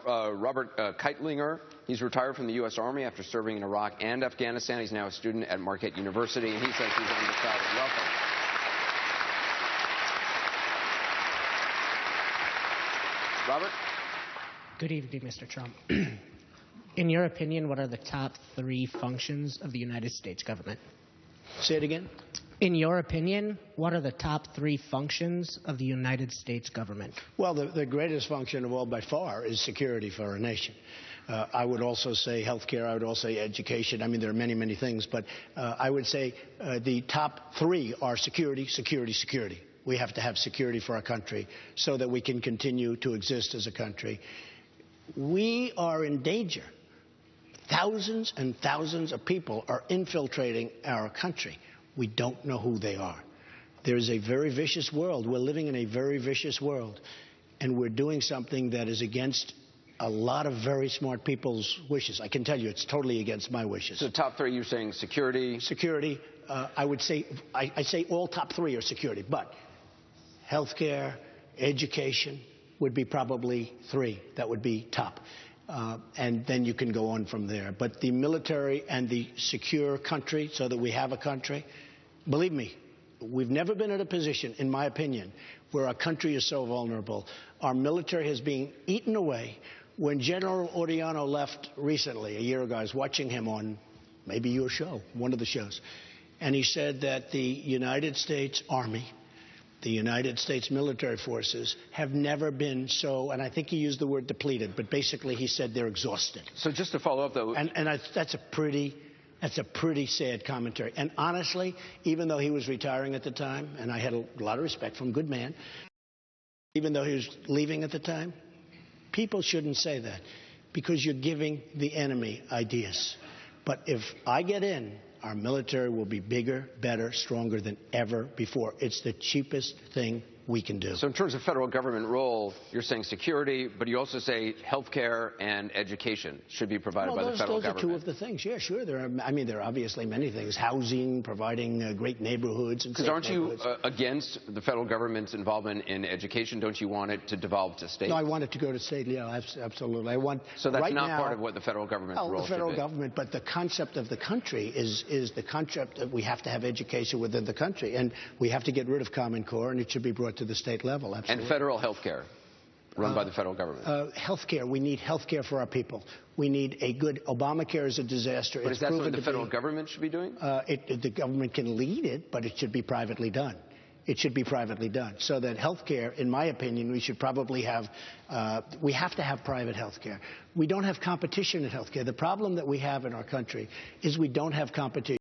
Robert Keitlinger. He's retired from the U.S. Army after serving in Iraq and Afghanistan. He's now a student at Marquette University, and he says he's undecided. Welcome. Robert? Good evening, Mr. Trump. In your opinion, what are the top 3 functions of the United States government? Say it again. In your opinion, what are the top 3 functions of the United States government? Well, the greatest function of all by far is security for our nation. I would also say healthcare. I would also say education. I mean, there are many, many things. But I would say the top 3 are security, security, security. We have to have security for our country so that we can continue to exist as a country. We are in danger. Thousands and thousands of people are infiltrating our country. We don't know who they are. There is a very vicious world. We're living in a very vicious world. And we're doing something that is against a lot of very smart people's wishes. I can tell you it's totally against my wishes. So top 3, you're saying security? Security. I would say, I say all top 3 are security. But healthcare, education would be probably 3. That would be top. And then you can go on from there. But the military and the secure country, so that we have a country, believe me, we've never been in a position, in my opinion, where our country is so vulnerable. Our military has been eaten away. When General Odierno left recently, a year ago, I was watching him on maybe your show, one of the shows, and he said that the United States Army, the United States military forces have never been so, and I think he used the word depleted, but basically he said they're exhausted. So just to follow up, though. That's a pretty sad commentary. And honestly, even though he was retiring at the time, and I had a lot of respect for him, good man, even though he was leaving at the time, people shouldn't say that because you're giving the enemy ideas. But if I get in, our military will be bigger, better, stronger than ever before. It's the cheapest thing we can do. So in terms of federal government role, you're saying security, but you also say health care and education should be provided by the federal government. Those are 2 of the things. Yeah, sure. There are obviously many things. Housing, providing great neighborhoods. Because aren't you against the federal government's involvement in education? Don't you want it to devolve to states? No, I want it to go to state. Yeah, absolutely. So that's not part of what the federal government's role should be? The federal government, but the concept of the country is the concept that we have to have education within the country. And we have to get rid of Common Core, and it should be brought to the state level. Absolutely. And federal health care run by the federal government. Health care. We need health care for our people. We need a good Obamacare is a disaster. But is that what the federal government should be doing? The government can lead it, but it should be privately done. It should be privately done. So that health care, in my opinion, we should probably have, we have to have private health care. We don't have competition in health care. The problem that we have in our country is we don't have competition.